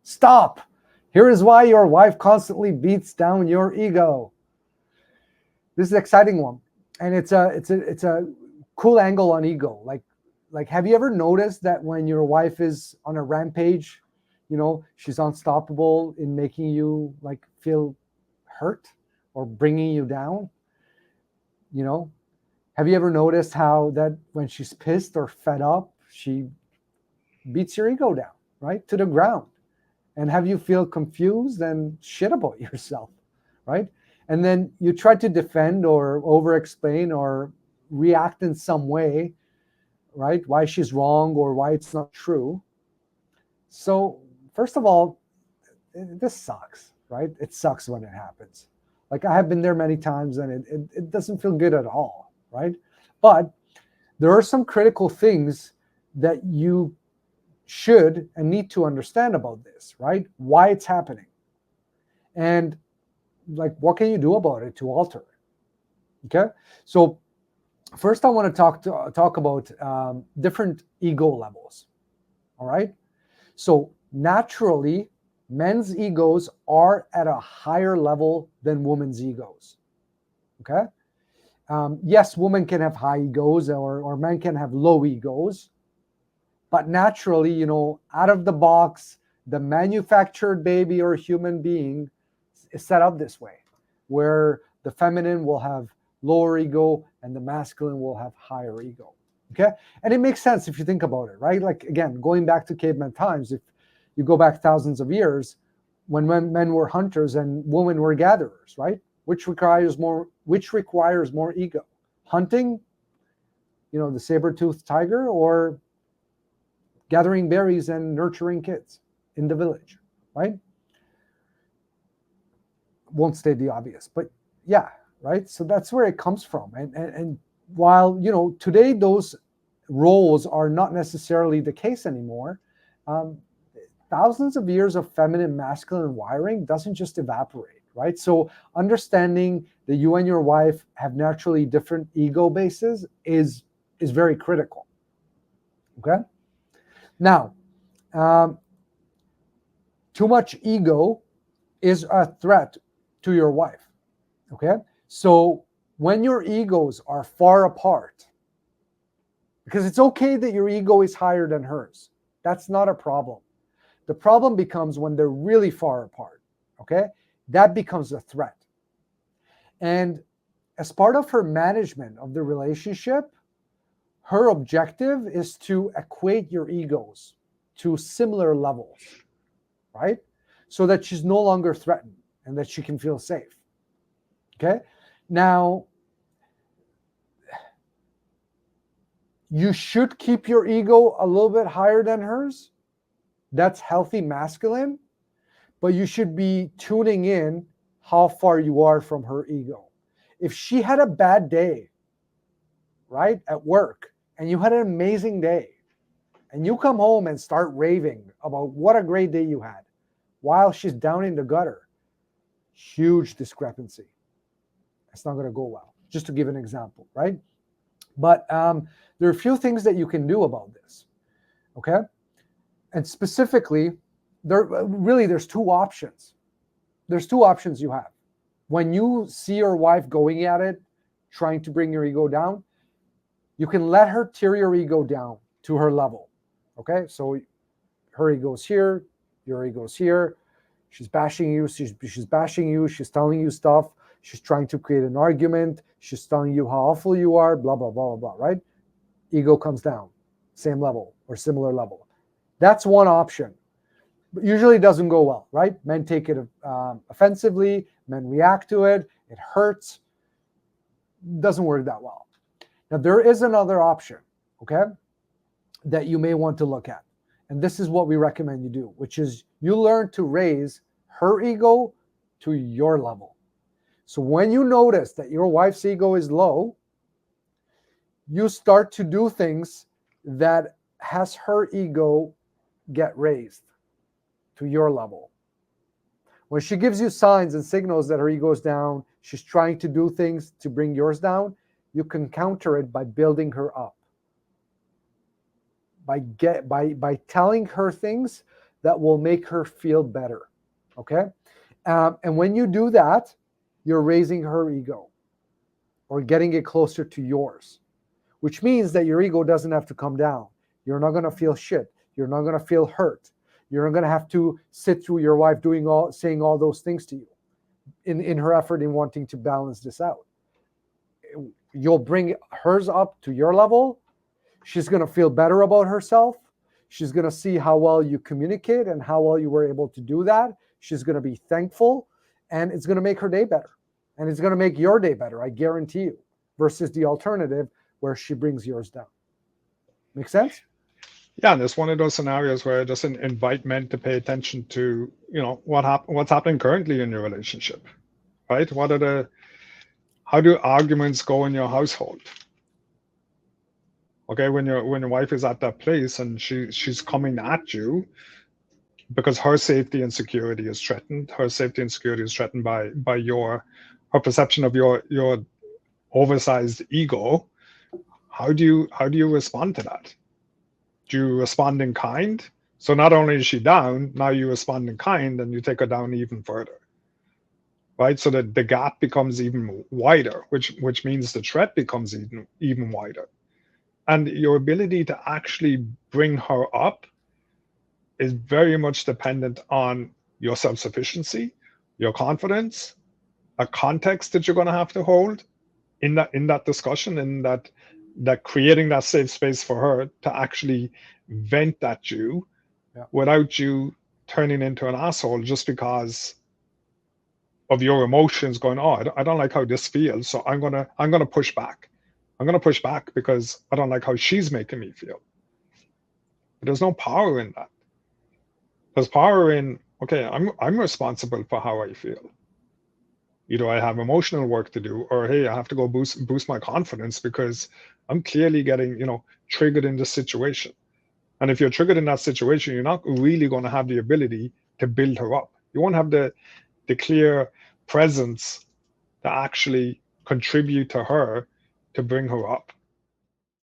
Stop. Here is why your wife constantly beats down your ego. This is an exciting one. And it's a cool angle on ego. Like, have you ever noticed that when your wife is on a rampage, she's unstoppable in making you like feel hurt or bringing you down? Have you ever noticed how that when she's pissed or fed up, she beats your ego down, right, to the ground, and have you feel confused and shit about yourself, right? And then you try to defend or over-explain or react in some way, right? Why she's wrong or why it's not true. So first of all, this sucks, right? It sucks when it happens. Like I have been there many times and it doesn't feel good at all, right? But there are some critical things that you should and need to understand about this, right? Why it's happening. And like, what can you do about it to alter it? Okay. So first I want to talk about different ego levels. All right. So naturally, men's egos are at a higher level than women's egos. Okay. Yes, women can have high egos or men can have low egos. But naturally, out of the box, the manufactured baby or human being is set up this way, where the feminine will have lower ego and the masculine will have higher ego. Okay. And it makes sense if you think about it, right? Like, again, going back to caveman times, if you go back thousands of years, when men were hunters and women were gatherers, right? Which requires more ego? Hunting, the saber-toothed tiger, or gathering berries and nurturing kids in the village, right? Won't state the obvious, but yeah, right? So that's where it comes from. And while, today those roles are not necessarily the case anymore, thousands of years of feminine masculine wiring doesn't just evaporate, right? So understanding that you and your wife have naturally different ego bases is very critical, okay? Now, too much ego is a threat to your wife, okay? So when your egos are far apart, because it's okay that your ego is higher than hers, that's not a problem. The problem becomes when they're really far apart, okay? That becomes a threat. And as part of her management of the relationship, her objective is to equate your egos to similar levels, right? So that she's no longer threatened and that she can feel safe. Okay? Now, you should keep your ego a little bit higher than hers. That's healthy masculine, but you should be tuning in how far you are from her ego. If she had a bad day, right, at work, and you had an amazing day, and you come home and start raving about what a great day you had while she's down in the gutter, huge discrepancy. It's not going to go well, just to give an example, right? But there are a few things that you can do about this, okay? And specifically, there's two options. There's two options you have. When you see your wife going at it, trying to bring your ego down, you can let her tear your ego down to her level, okay? So her ego's here, your ego's here. She's bashing you, she's bashing you, she's telling you stuff, she's trying to create an argument, she's telling you how awful you are, blah, blah, blah, blah, blah, right? Ego comes down, same level or similar level. That's one option. But usually it doesn't go well, right? Men take it offensively, men react to it, it hurts, doesn't work that well. Now, there is another option, okay, that you may want to look at. And this is what we recommend you do, which is you learn to raise her ego to your level. So when you notice that your wife's ego is low, you start to do things that has her ego get raised to your level. When she gives you signs and signals that her ego is down, she's trying to do things to bring yours down, you can counter it by building her up. By telling her things that will make her feel better. Okay. And when you do that, you're raising her ego or getting it closer to yours, which means that your ego doesn't have to come down. You're not going to feel shit. You're not going to feel hurt. You're not going to have to sit through your wife saying all those things to you in her effort in wanting to balance this out. You'll bring hers up to your level. She's going to feel better about herself. She's going to see how well you communicate and how well you were able to do that. She's going to be thankful, and it's going to make her day better. And it's going to make your day better, I guarantee you, versus the alternative where she brings yours down. Make sense? Yeah, and it's one of those scenarios where I just invite men to pay attention to, what's happening currently in your relationship, right? How do arguments go in your household? Okay, when your wife is at that place and she's coming at you because her safety and security is threatened. Her safety and security is threatened by her perception of your oversized ego. How do you respond to that? Do you respond in kind? So not only is she down, now you respond in kind and you take her down even further. Right? So that the gap becomes even wider, which means the threat becomes even wider. And your ability to actually bring her up is very much dependent on your self-sufficiency, your confidence, a context that you're going to have to hold in that discussion, in that creating that safe space for her to actually vent at you without you turning into an asshole just because of your emotions going, oh, I don't like how this feels, so I'm gonna push back. I'm gonna push back because I don't like how she's making me feel. But there's no power in that. There's power in, okay, I'm responsible for how I feel. Either I have emotional work to do, or hey, I have to go boost my confidence because I'm clearly getting, triggered in this situation. And if you're triggered in that situation, you're not really going to have the ability to build her up. You won't have the clear presence to actually contribute to her to bring her up.